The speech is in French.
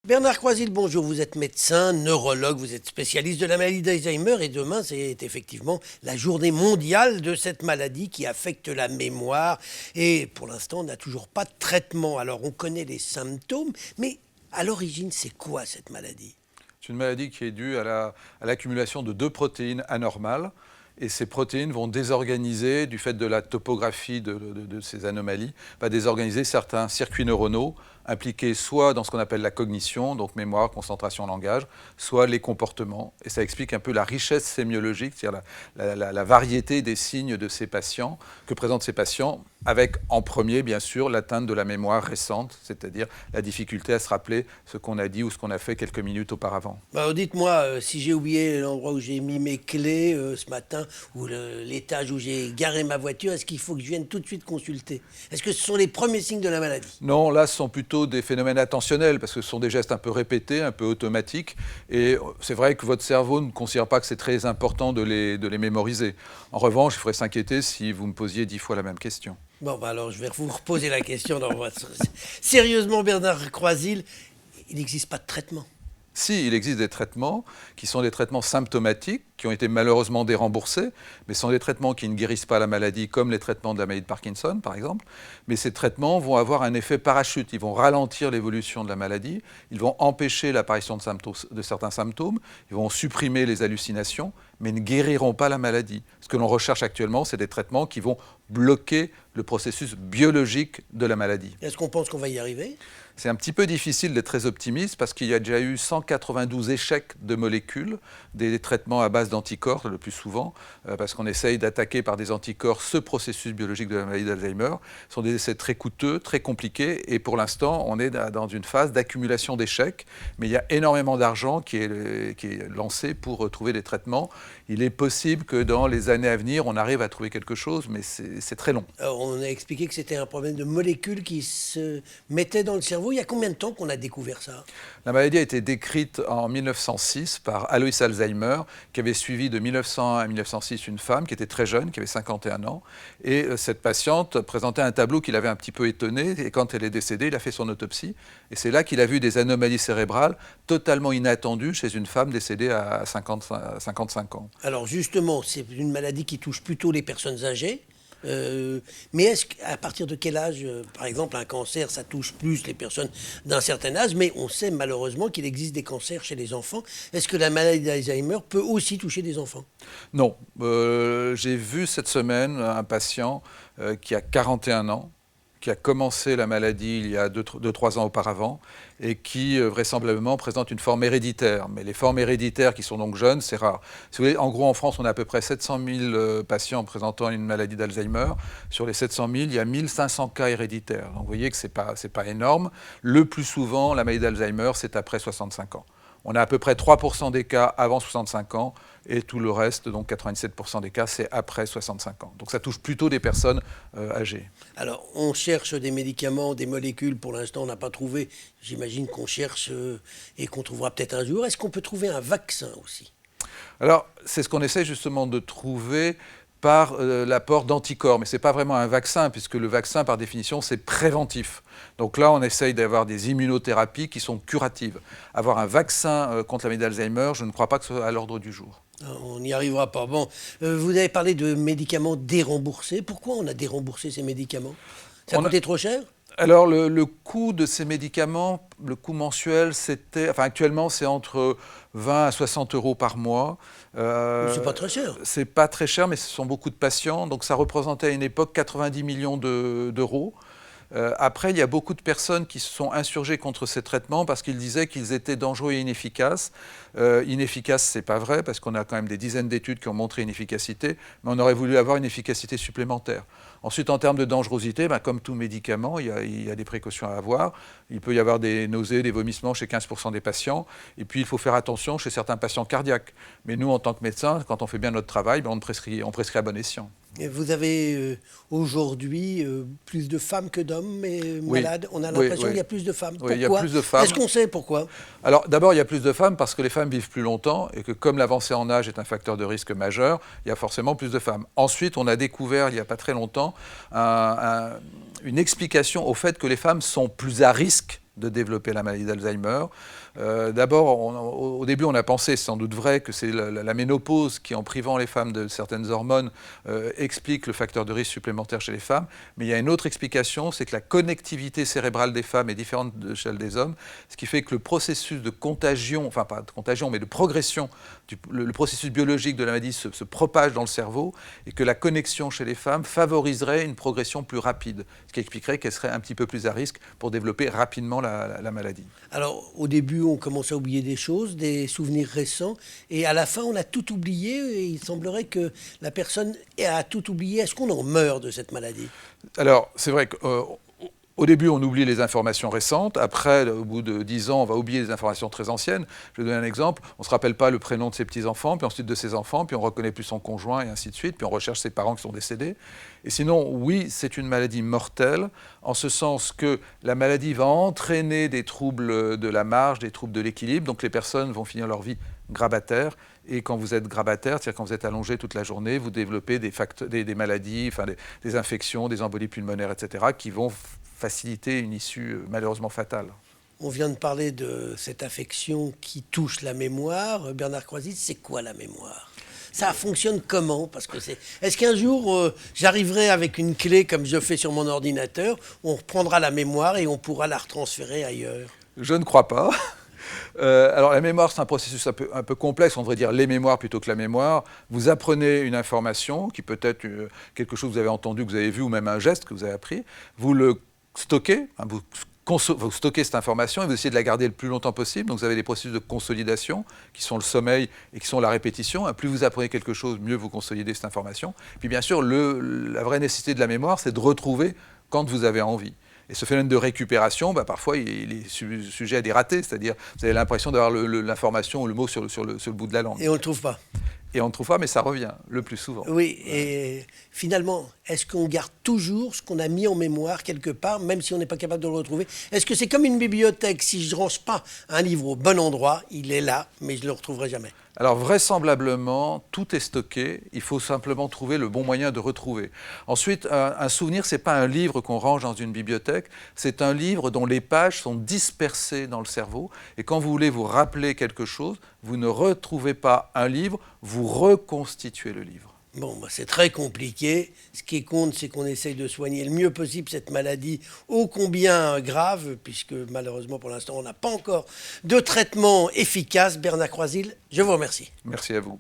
Bernard Croisil, bonjour, vous êtes médecin, neurologue, vous êtes spécialiste de la maladie d'Alzheimer et demain c'est effectivement la journée mondiale de cette maladie qui affecte la mémoire et pour l'instant on n'a toujours pas de traitement. Alors on connaît les symptômes, mais à l'origine c'est quoi cette maladie ? C'est une maladie qui est due à l'accumulation de deux protéines anormales. Et ces protéines vont désorganiser, du fait de la topographie de ces anomalies, va désorganiser certains circuits neuronaux impliqués soit dans ce qu'on appelle la cognition, donc mémoire, concentration, langage, soit les comportements. Et ça explique un peu la richesse sémiologique, c'est-à-dire la variété des signes de ces patients, que présentent ces patients, avec en premier, bien sûr, l'atteinte de la mémoire récente, c'est-à-dire la difficulté à se rappeler ce qu'on a dit ou ce qu'on a fait quelques minutes auparavant. Dites-moi, si j'ai oublié l'endroit où j'ai mis mes clés ce matin, ou l'étage où j'ai garé ma voiture, est-ce qu'il faut que je vienne tout de suite consulter ? Est-ce que ce sont les premiers signes de la maladie ? Non, là, ce sont plutôt des phénomènes attentionnels, parce que ce sont des gestes un peu répétés, un peu automatiques, et c'est vrai que votre cerveau ne considère pas que c'est très important de les mémoriser. En revanche, il faudrait s'inquiéter si vous me posiez 10 fois la même question. Alors je vais vous reposer la question. Sérieusement, Bernard Croisil, il n'existe pas de traitement. Si, il existe des traitements qui sont des traitements symptomatiques, qui ont été malheureusement déremboursés, mais ce sont des traitements qui ne guérissent pas la maladie, comme les traitements de la maladie de Parkinson, par exemple. Mais ces traitements vont avoir un effet parachute. Ils vont ralentir l'évolution de la maladie, ils vont empêcher l'apparition de certains symptômes, ils vont supprimer les hallucinations, mais ne guériront pas la maladie. Ce que l'on recherche actuellement, c'est des traitements qui vont bloquer le processus biologique de la maladie. Est-ce qu'on pense qu'on va y arriver ? C'est un petit peu difficile d'être très optimiste parce qu'il y a déjà eu 192 échecs de molécules, des traitements à base d'anticorps le plus souvent, parce qu'on essaye d'attaquer par des anticorps ce processus biologique de la maladie d'Alzheimer. Ce sont des essais très coûteux, très compliqués, et pour l'instant, on est dans une phase d'accumulation d'échecs, mais il y a énormément d'argent qui est lancé pour trouver des traitements. Il est possible que dans les années à venir, on arrive à trouver quelque chose, mais c'est très long. Alors, on a expliqué que c'était un problème de molécules qui se mettaient dans le cerveau. Il y a combien de temps qu'on a découvert ça ? La maladie a été décrite en 1906 par Alois Alzheimer, qui avait suivi de 1901 à 1906 une femme qui était très jeune, qui avait 51 ans. Et cette patiente présentait un tableau qui l'avait un petit peu étonné. Et quand elle est décédée, il a fait son autopsie. Et c'est là qu'il a vu des anomalies cérébrales totalement inattendues chez une femme décédée à 55 ans. Alors justement, c'est une maladie qui touche plutôt les personnes âgées. Mais est-ce qu'à partir de quel âge, par exemple, un cancer, ça touche plus les personnes d'un certain âge, mais on sait malheureusement qu'il existe des cancers chez les enfants. Est-ce que la maladie d'Alzheimer peut aussi toucher des enfants ? Non. J'ai vu cette semaine un patient qui a 41 ans, qui a commencé la maladie il y a 2-3 ans auparavant et qui vraisemblablement présente une forme héréditaire. Mais les formes héréditaires qui sont donc jeunes, c'est rare. Si vous voulez, en gros, en France, on a à peu près 700 000 patients présentant une maladie d'Alzheimer. Sur les 700 000, il y a 1500 cas héréditaires. Donc vous voyez que c'est pas énorme. Le plus souvent, la maladie d'Alzheimer, c'est après 65 ans. On a à peu près 3% des cas avant 65 ans et tout le reste, donc 97% des cas, c'est après 65 ans. Donc ça touche plutôt des personnes âgées. Alors, on cherche des médicaments, des molécules. Pour l'instant, on n'a pas trouvé. J'imagine qu'on cherche et qu'on trouvera peut-être un jour. Est-ce qu'on peut trouver un vaccin aussi ? Alors, c'est ce qu'on essaie justement de trouver par l'apport d'anticorps. Mais ce n'est pas vraiment un vaccin, puisque le vaccin, par définition, c'est préventif. Donc là, on essaye d'avoir des immunothérapies qui sont curatives. Avoir un vaccin contre la maladie d'Alzheimer, je ne crois pas que ce soit à l'ordre du jour. On n'y arrivera pas. Bon, vous avez parlé de médicaments déremboursés. Pourquoi on a déremboursé ces médicaments ? Ça coûtait trop cher ? Alors, le coût de ces médicaments, le coût mensuel, actuellement, c'est entre 20 à 60 euros par mois. C'est pas très cher. C'est pas très cher, mais ce sont beaucoup de patients. Donc, ça représentait à une époque 90 millions d'euros. Après, il y a beaucoup de personnes qui se sont insurgées contre ces traitements parce qu'ils disaient qu'ils étaient dangereux et inefficaces. Inefficaces, c'est pas vrai, parce qu'on a quand même des dizaines d'études qui ont montré une efficacité, mais on aurait voulu avoir une efficacité supplémentaire. Ensuite, en termes de dangerosité, comme tout médicament, il y a des précautions à avoir. Il peut y avoir des nausées, des vomissements chez 15% des patients. Et puis, il faut faire attention chez certains patients cardiaques. Mais nous, en tant que médecins, quand on fait bien notre travail, on prescrit à bon escient. Et vous avez aujourd'hui plus de femmes que d'hommes malades. On a l'impression qu'il y a plus de femmes. Pourquoi ? Il y a plus de femmes. Est-ce qu'on sait pourquoi ? Alors d'abord, il y a plus de femmes parce que les femmes vivent plus longtemps et que comme l'avancée en âge est un facteur de risque majeur, il y a forcément plus de femmes. Ensuite, on a découvert il n'y a pas très longtemps une explication au fait que les femmes sont plus à risque de développer la maladie d'Alzheimer. D'abord, au début, on a pensé, c'est sans doute vrai, que c'est la ménopause qui, en privant les femmes de certaines hormones, explique le facteur de risque supplémentaire chez les femmes. Mais il y a une autre explication, c'est que la connectivité cérébrale des femmes est différente de celle des hommes, ce qui fait que le processus de contagion, enfin pas de contagion, mais de progression, le processus biologique de la maladie se propage dans le cerveau et que la connexion chez les femmes favoriserait une progression plus rapide, ce qui expliquerait qu'elles seraient un petit peu plus à risque pour développer rapidement la maladie. Alors, au début, on commence à oublier des choses, des souvenirs récents, et à la fin, on a tout oublié, et il semblerait que la personne a tout oublié. Est-ce qu'on en meurt de cette maladie? Alors, c'est vrai que... au début, on oublie les informations récentes. Après, au bout de 10 ans, on va oublier les informations très anciennes. Je vais donner un exemple. On ne se rappelle pas le prénom de ses petits-enfants, puis ensuite de ses enfants, puis on ne reconnaît plus son conjoint, et ainsi de suite. Puis on recherche ses parents qui sont décédés. Et sinon, oui, c'est une maladie mortelle, en ce sens que la maladie va entraîner des troubles de la marche, des troubles de l'équilibre. Donc les personnes vont finir leur vie grabataires. Et quand vous êtes grabataire, c'est-à-dire quand vous êtes allongé toute la journée, vous développez des maladies, enfin des infections, des embolies pulmonaires, etc., qui vont faciliter une issue malheureusement fatale. On vient de parler de cette affection qui touche la mémoire. Bernard Croisil, c'est quoi la mémoire? Ça fonctionne comment? Parce que est-ce qu'un jour, j'arriverai avec une clé comme je fais sur mon ordinateur, on reprendra la mémoire et on pourra la retransférer ailleurs? Je ne crois pas. Alors la mémoire, c'est un processus un peu complexe, on devrait dire les mémoires plutôt que la mémoire. Vous apprenez une information qui peut être quelque chose que vous avez entendu, que vous avez vu, ou même un geste que vous avez appris. Vous le stockez, hein, vous stockez cette information et vous essayez de la garder le plus longtemps possible. Donc vous avez des processus de consolidation qui sont le sommeil et qui sont la répétition. Plus vous apprenez quelque chose, mieux vous consolidez cette information. Puis bien sûr, la vraie nécessité de la mémoire, c'est de retrouver quand vous avez envie. Et ce phénomène de récupération, parfois, il est sujet à des ratés, c'est-à-dire vous avez l'impression d'avoir l'information ou le mot sur le bout de la langue. Et on ne le trouve pas. Et on ne trouve pas, mais ça revient le plus souvent. Oui, et finalement, est-ce qu'on garde toujours ce qu'on a mis en mémoire quelque part, même si on n'est pas capable de le retrouver? Est-ce que c'est comme une bibliothèque? Si je ne range pas un livre au bon endroit, il est là, mais je ne le retrouverai jamais. Alors vraisemblablement, tout est stocké, il faut simplement trouver le bon moyen de retrouver. Ensuite, un souvenir, ce n'est pas un livre qu'on range dans une bibliothèque, c'est un livre dont les pages sont dispersées dans le cerveau, et quand vous voulez vous rappeler quelque chose, vous ne retrouvez pas un livre, vous reconstituez le livre. Bon, c'est très compliqué. Ce qui compte, c'est qu'on essaye de soigner le mieux possible cette maladie ô combien grave, puisque malheureusement pour l'instant, on n'a pas encore de traitement efficace. Bernard Croisil, je vous remercie. Merci à vous.